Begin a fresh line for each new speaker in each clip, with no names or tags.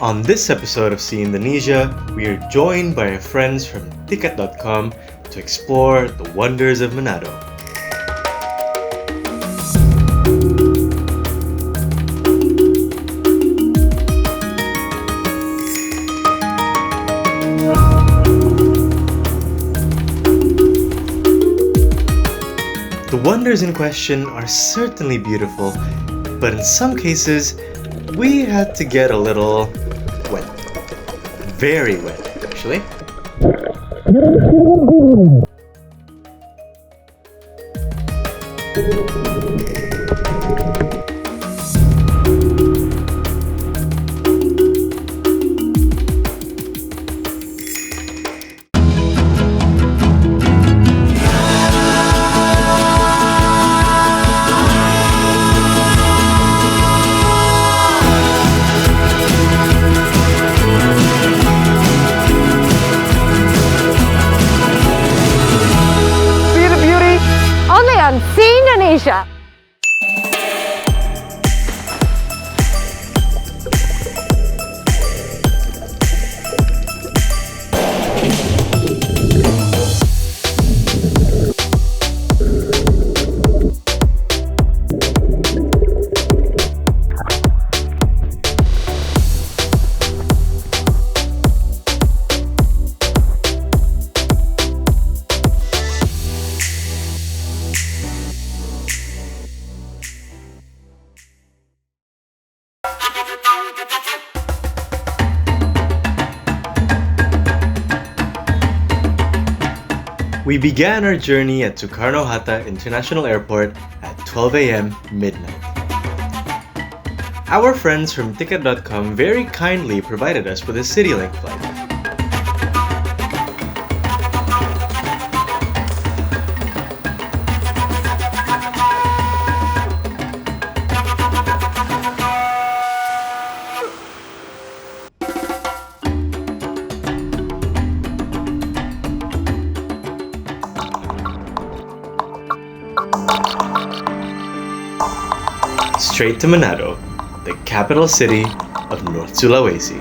On this episode of See Indonesia, we are joined by our friends from Ticket.com to explore the wonders of Manado. The wonders in question are certainly beautiful, but in some cases, we had to get a little wet. Very wet, actually.
See Indonesia.
We began our journey at Soekarno-Hatta International Airport at 12 a.m. midnight. Our friends from Ticket.com very kindly provided us with a CityLink flight. Straight to Manado, the capital city of North Sulawesi.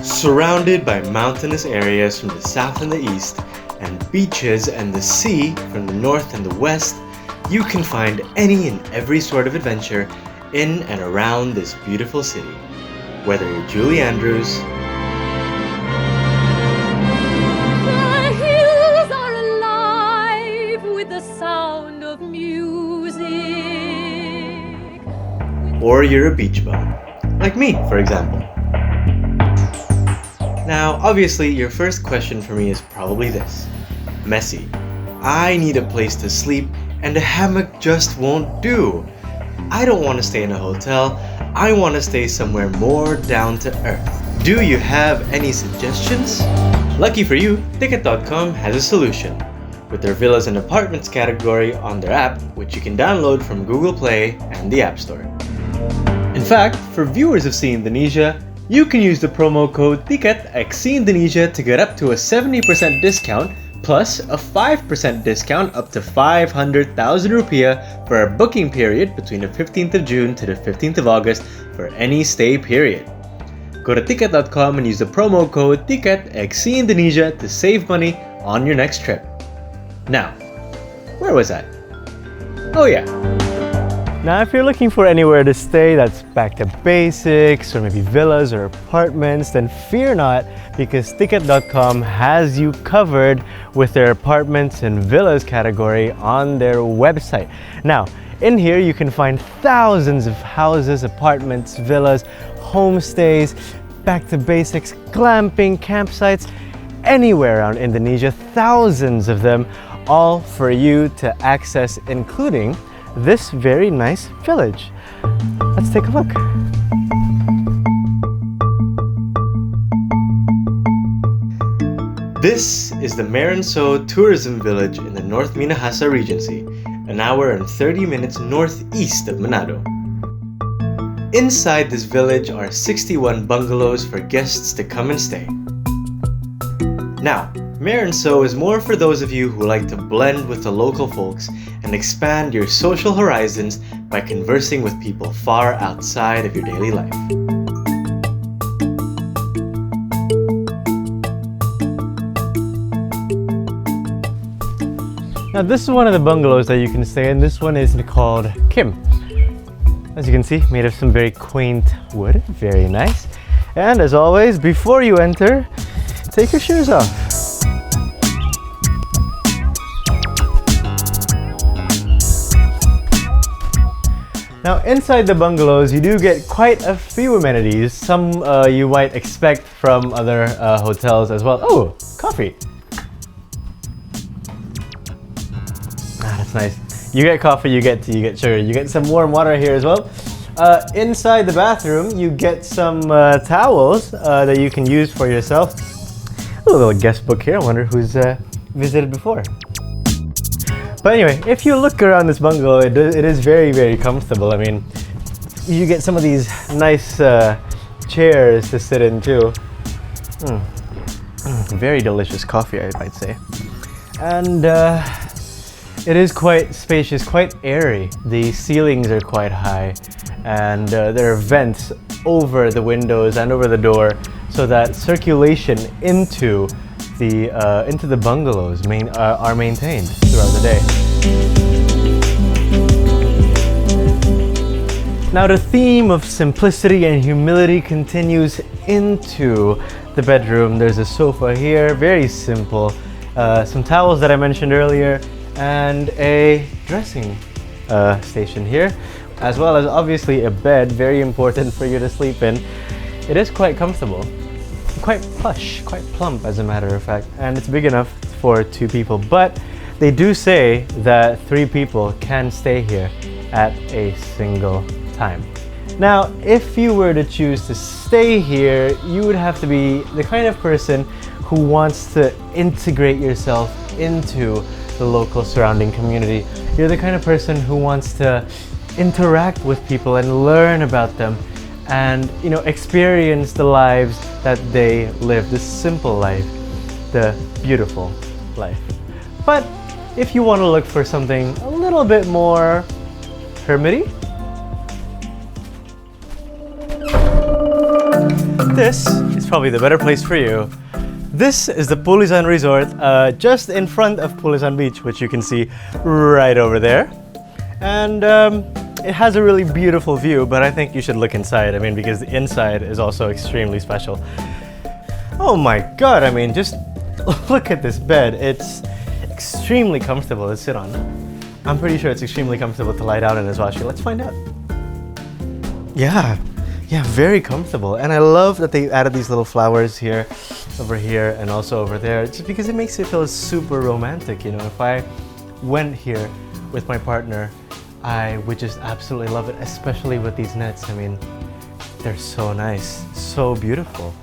Surrounded by mountainous areas from the south and the east, and beaches and the sea from the north and the west, you can find any and every sort of adventure in and around this beautiful city. Whether you're Julie Andrews, or you're a beach bum, like me, for example. Now, obviously, your first question for me is probably this. Messi, I need a place to sleep and a hammock just won't do. I don't want to stay in a hotel, I want to stay somewhere more down to earth. Do you have any suggestions? Lucky for you, Ticket.com has a solution, with their villas and apartments category on their app, which you can download from Google Play and the App Store. In fact, for viewers of See Indonesia, you can use the promo code TICKET at See Indonesia to get up to a 70% discount plus a 5% discount up to 500,000 rupiah for a booking period between the 15th of June to the 15th of August for any stay period. Go to ticket.com and use the promo code TICKET at See Indonesia to save money on your next trip. Now, where was I? Oh yeah. Now, if you're looking for anywhere to stay that's back to basics, or maybe villas or apartments, then fear not, because Ticket.com has you covered with their apartments and villas category on their website. Now, in here you can find thousands of houses, apartments, villas, homestays, back to basics, glamping, campsites, anywhere around Indonesia, thousands of them, all for you to access, including this very nice village. Let's take a look. This is the Merenso Tourism Village in the North Minahasa Regency, an hour and 30 minutes northeast of Manado. Inside this village are 61 bungalows for guests to come and stay. Now, Merenso is more for those of you who like to blend with the local folks and expand your social horizons by conversing with people far outside of your daily life.
Now this is one of the bungalows that you can stay in. This one is called Kim. As you can see, made of some very quaint wood, very nice. And as always, before you enter, take your shoes off. Now inside the bungalows, you do get quite a few amenities. Some you might expect from other hotels as well. Oh, coffee. That's nice. You get coffee, you get tea, you get sugar, you get some warm water here as well. Inside the bathroom, you get some towels that you can use for yourself. A little guest book here. I wonder who's visited before. But anyway, if you look around this bungalow, it is very, very comfortable. I mean, you get some of these nice chairs to sit in too. Very delicious coffee, I might say. And it is quite spacious, quite airy. The ceilings are quite high, and there are vents over the windows and over the door, so that circulation into the bungalows are maintained throughout the day. Now the theme of simplicity and humility continues into the bedroom. There's a sofa here, very simple, some towels that I mentioned earlier, and a dressing station here, as well as obviously a bed, very important for you to sleep in. It is quite comfortable, quite plush, quite plump as a matter of fact, and it's big enough for 2 people, but they do say that 3 people can stay here at a single time. Now, if you were to choose to stay here, you would have to be the kind of person who wants to integrate yourself into the local surrounding community. You're the kind of person who wants to interact with people and learn about them and, you know, experience the lives that they live, the simple life, the beautiful life. But if you want to look for something a little bit more hermity, this is probably the better place for you. This is the Pulisan Resort, just in front of Pulisan Beach, which you can see right over there. And it has a really beautiful view, but I think you should look inside. I mean, because the inside is also extremely special. Oh my God, I mean, just look at this bed. It's extremely comfortable to sit on. I'm pretty sure it's extremely comfortable to lie down in as well. Actually, let's find out. Yeah, very comfortable. And I love that they added these little flowers here, over here, and also over there, just because it makes it feel super romantic. You know, if I went here with my partner, I would just absolutely love it, especially with these nets. I mean, they're so nice, so beautiful.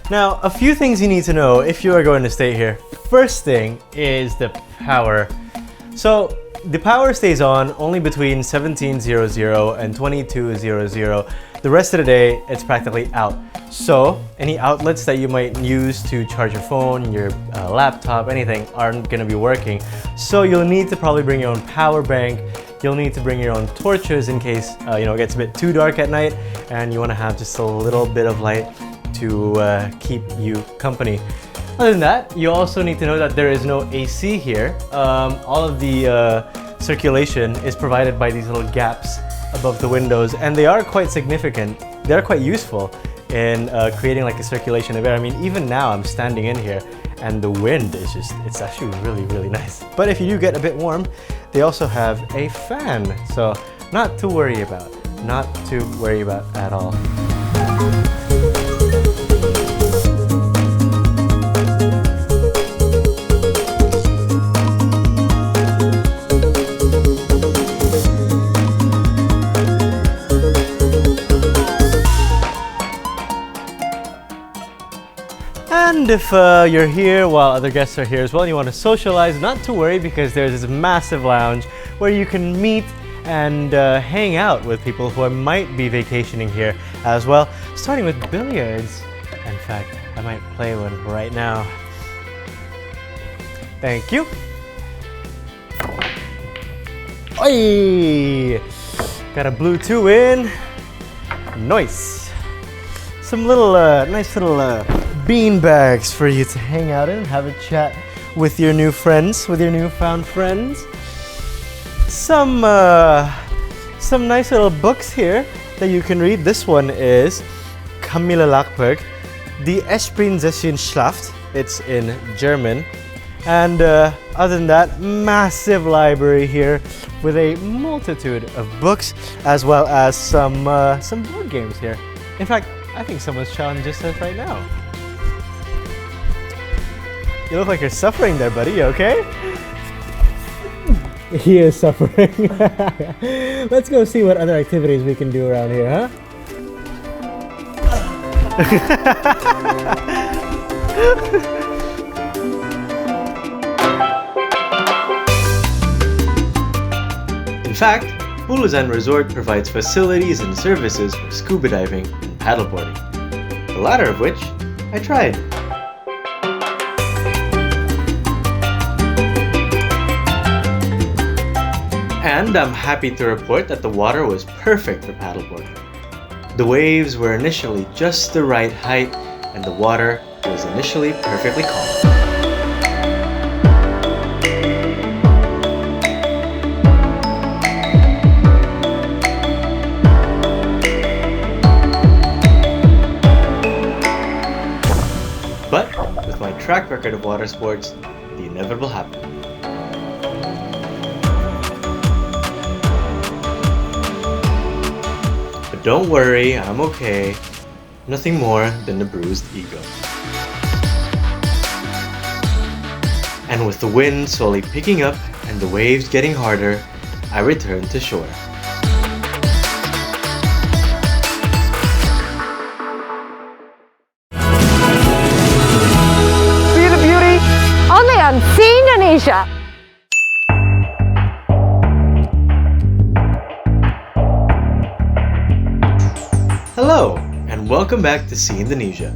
Now, a few things you need to know if you are going to stay here. First thing is the power. So the power stays on only between 17:00 and 22:00. The rest of the day, it's practically out. So any outlets that you might use to charge your phone, your laptop, anything aren't going to be working. So you'll need to probably bring your own power bank. You'll need to bring your own torches in case it gets a bit too dark at night and you want to have just a little bit of light to keep you company. Other than that, you also need to know that there is no AC here. All of the circulation is provided by these little gaps above the windows, and they are quite significant. They're quite useful in creating like a circulation of air. I mean, even now I'm standing in here and the wind is it's actually really, really nice. But if you do get a bit warm, they also have a fan. So not to worry about at all. And if you're here while other guests are here as well, and you want to socialize, not to worry, because there's this massive lounge where you can meet and hang out with people who might be vacationing here as well, starting with billiards. In fact, I might play one right now. Thank you. Oi! Got a blue 2 in. Nice. Some little, nice little bean bags for you to hang out in, have a chat with your new friends, with your newfound friends. Some nice little books here that you can read. This one is Camilla Lackberg, Die Essprinzessienschlacht. It's in German. And other than that, massive library here with a multitude of books, as well as some board games here. In fact, I think someone's challenging us right now. You look like you're suffering there, buddy. You okay? He is suffering. Let's go see what other activities we can do around here, huh?
In fact, Bulusan Resort provides facilities and services for scuba diving and paddleboarding, the latter of which I tried. And I'm happy to report that the water was perfect for paddleboarding. The waves were initially just the right height, and the water was initially perfectly calm. But with my track record of water sports, the inevitable happened. But don't worry, I'm okay. Nothing more than a bruised ego. And with the wind slowly picking up and the waves getting harder, I returned to shore.
See the beauty? Only on See Indonesia.
Hello, and welcome back to See Indonesia.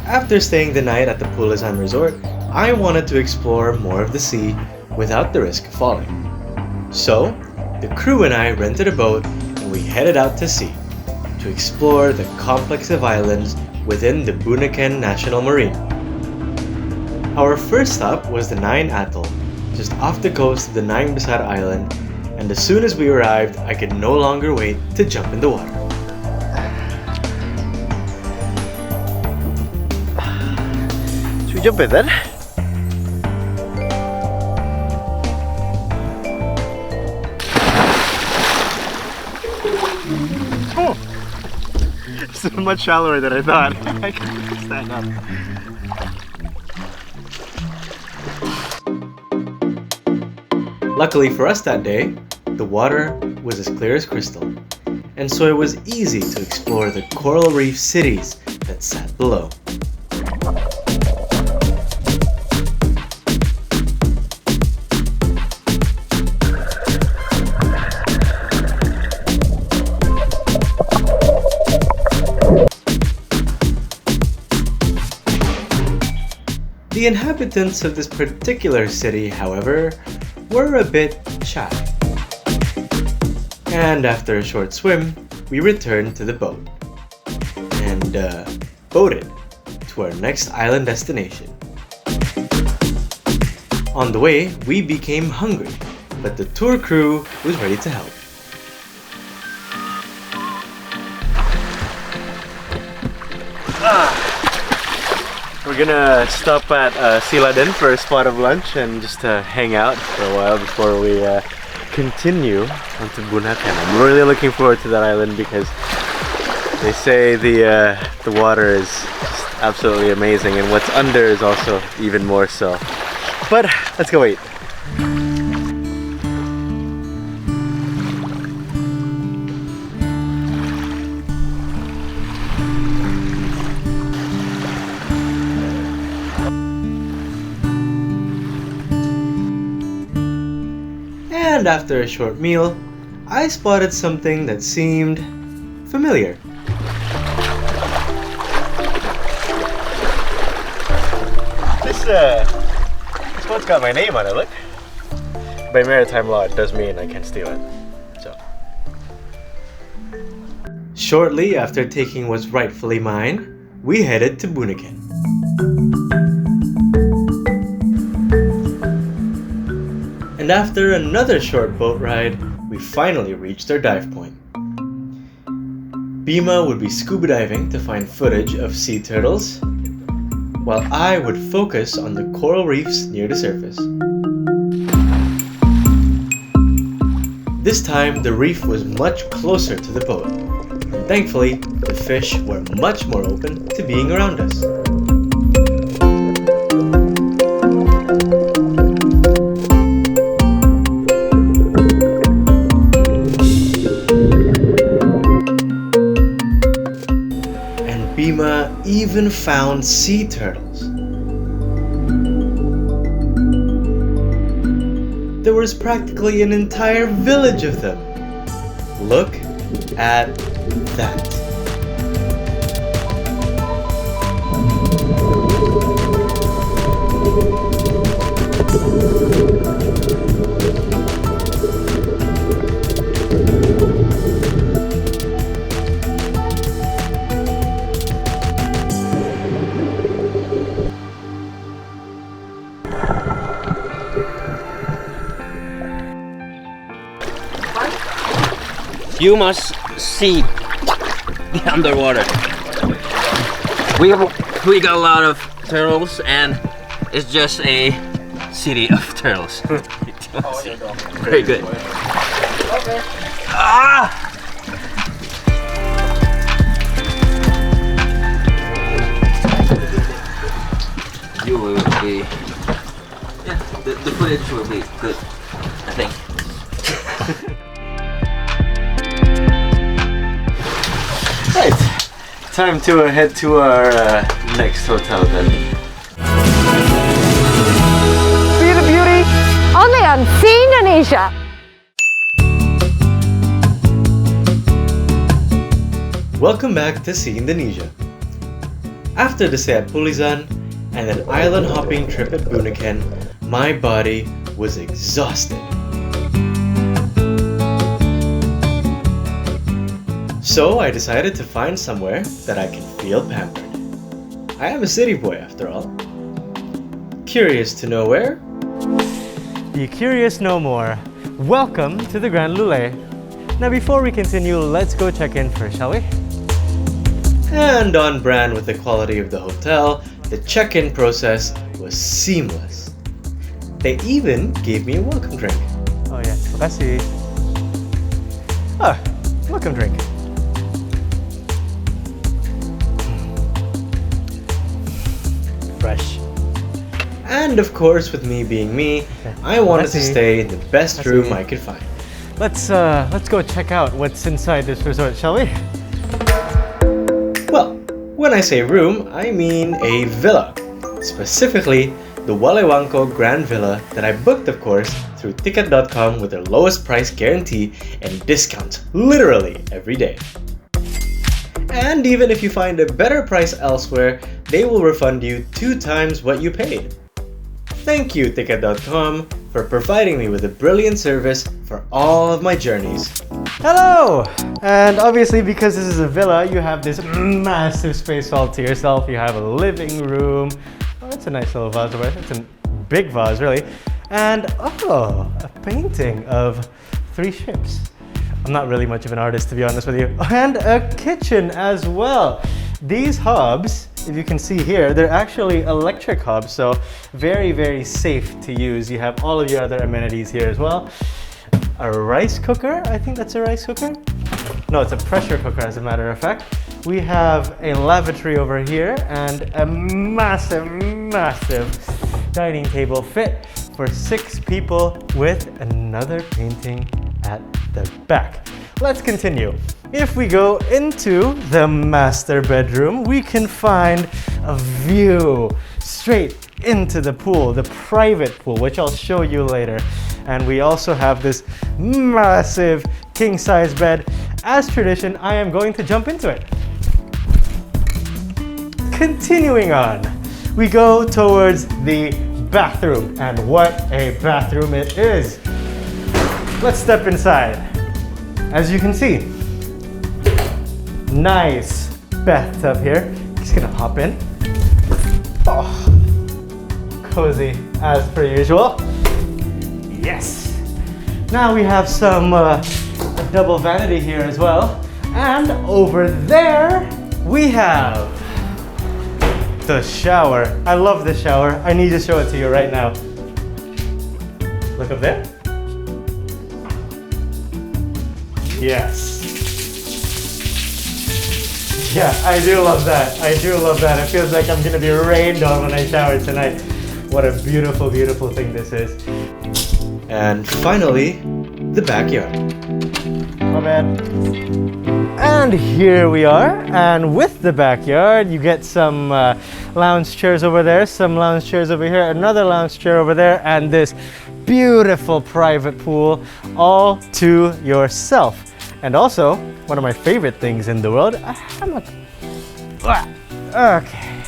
After staying the night at the Bulusan Resort, I wanted to explore more of the sea without the risk of falling. So, the crew and I rented a boat and we headed out to sea to explore the complex of islands within the Bunaken National Marine. Our first stop was the Nine Atoll, just off the coast of the Nine Besar Island, and as soon as we arrived, I could no longer wait to jump in the water.
Should we jump in then? Oh. It's much shallower than I thought. I can stand up.
Luckily for us that day, the water was as clear as crystal, and so it was easy to explore the coral reef cities that sat below. The inhabitants of this particular city, however, were a bit shy. And after a short swim, we returned to the boat and boated to our next island destination. On the way, we became hungry, but the tour crew was ready to help.
We're gonna stop at Siladen for a spot of lunch and just hang out for a while before we continue onto Bunaken. I'm really looking forward to that island because they say the water is just absolutely amazing, and what's under is also even more so. But let's go eat.
And after a short meal, I spotted something that seemed familiar.
This one's got my name on it, look. By maritime law, it does mean I can't steal it. So.
Shortly after taking what's rightfully mine, we headed to Bunaken. And after another short boat ride, we finally reached our dive point. Bima would be scuba diving to find footage of sea turtles, while I would focus on the coral reefs near the surface. This time, the reef was much closer to the boat, and thankfully, the fish were much more open to being around us. Bima even found sea turtles. There was practically an entire village of them. Look at that.
You must see the underwater. We got a lot of turtles, and it's just a city of turtles. Very good. Okay. Ah! You will be. Yeah, the footage will be good, I think.
Right, time to head to our next hotel then.
See the beauty only on See Indonesia.
Welcome back to See Indonesia. After the stay at Pulizan and an island hopping trip at Bunaken, my body was exhausted. So I decided to find somewhere that I can feel pampered. I am a city boy after all. Curious to know where?
Be curious no more. Welcome to the Grand Lule. Now before we continue, let's go check in first, shall we?
And on brand with the quality of the hotel, the check-in process was seamless. They even gave me a welcome drink.
Oh yeah, makasih. Ah, welcome drink. Fresh.
And of course, with me being me, I wanted to stay in the best room I could find.
Let's go check out what's inside this resort, shall we?
Well, when I say room, I mean a villa. Specifically, the Walewangko Grand Villa that I booked, of course, through ticket.com with their lowest price guarantee and discounts literally every day. And even if you find a better price elsewhere, they will refund you 2 times what you paid. Thank you, ticket.com, for providing me with a brilliant service for all of my journeys.
Hello! And obviously because this is a villa, you have this massive space all to yourself. You have a living room. Oh, that's a nice little vase over there. It's a big vase, really. And oh, a painting of 3 ships. I'm not really much of an artist, to be honest with you. And a kitchen as well. These hobs, if you can see here, they're actually electric hobs, so very, very safe to use. You have all of your other amenities here as well. A rice cooker, I think that's a rice cooker. No, it's a pressure cooker as a matter of fact. We have a lavatory over here and a massive, massive dining table fit for 6 people with another painting at the back. Let's continue. If we go into the master bedroom, we can find a view straight into the pool, the private pool, which I'll show you later. And we also have this massive king-size bed. As tradition, I am going to jump into it. Continuing on, we go towards the bathroom, and what a bathroom it is. Let's step inside. As you can see, nice bathtub here. Just gonna hop in. Oh, cozy as per usual. Yes. Now we have some a double vanity here as well. And over there, we have the shower. I love the shower. I need to show it to you right now. Look up there. Yes. Yeah, I do love that. I do love that. It feels like I'm gonna be rained on when I shower tonight. What a beautiful, beautiful thing this is.
And finally, the backyard.
My bad. And here we are. And with the backyard, you get some lounge chairs over there, some lounge chairs over here, another lounge chair over there, and this beautiful private pool all to yourself. And also, one of my favorite things in the world, a hammock. Okay.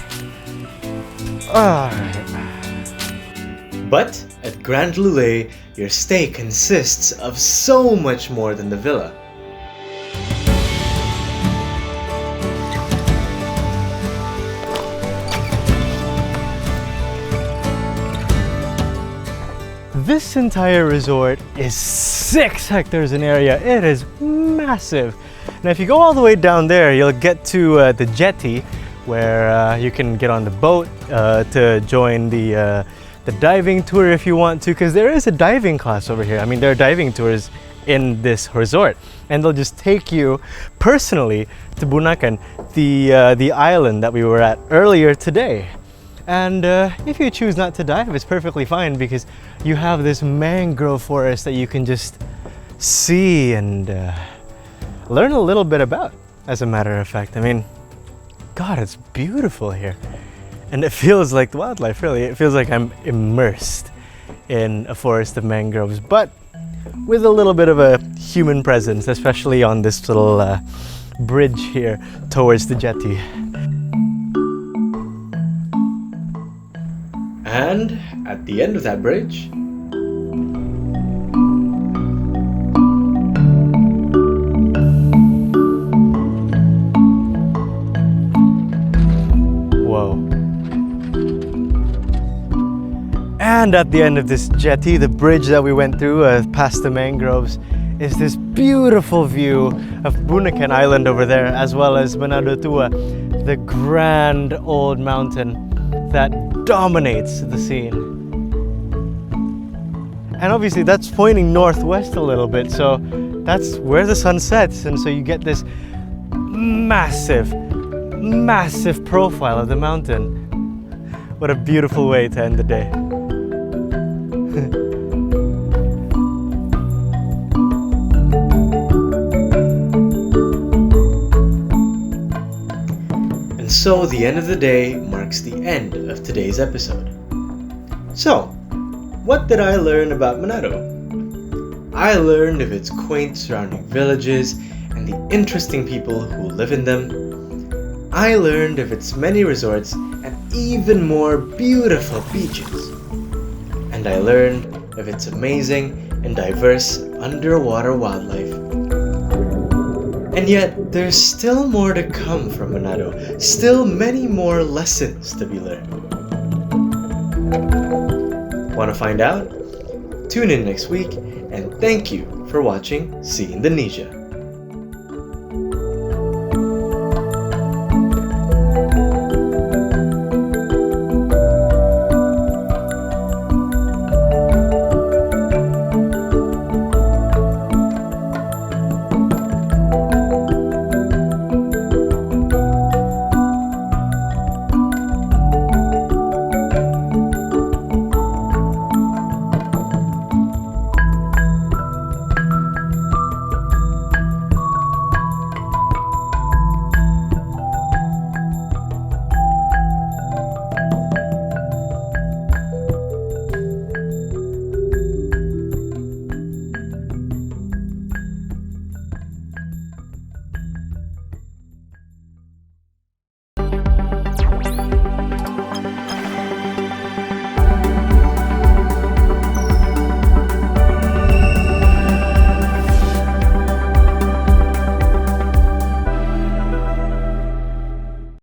All right.
But at Grand Lule, your stay consists of so much more than the villa.
This entire resort is 6 hectares in area. It is massive. Now if you go all the way down there, you'll get to the jetty where you can get on the boat to join the diving tour if you want to, because there is a diving class over here. I mean, there are diving tours in this resort, and they'll just take you personally to Bunaken, the island that we were at earlier today. And if you choose not to dive, it's perfectly fine, because you have this mangrove forest that you can just see and learn a little bit about, as a matter of fact. I mean, God, it's beautiful here. And it feels like wildlife, really. It feels like I'm immersed in a forest of mangroves, but with a little bit of a human presence, especially on this little bridge here towards the jetty.
And at the end of that bridge,
whoa. And at the end of this jetty, the bridge that we went through past the mangroves, is this beautiful view of Bunaken Island over there, as well as Manado Tua, the grand old mountain that dominates the scene. And obviously that's pointing northwest a little bit, so that's where the sun sets, and so you get this massive, massive profile of the mountain. What a beautiful way to end the day.
So the end of the day marks the end of today's episode. So, what did I learn about Manado? I learned of its quaint surrounding villages and the interesting people who live in them. I learned of its many resorts and even more beautiful beaches. And I learned of its amazing and diverse underwater wildlife. And yet, there's still more to come from Manado, still many more lessons to be learned. Want to find out? Tune in next week, and thank you for watching See Indonesia.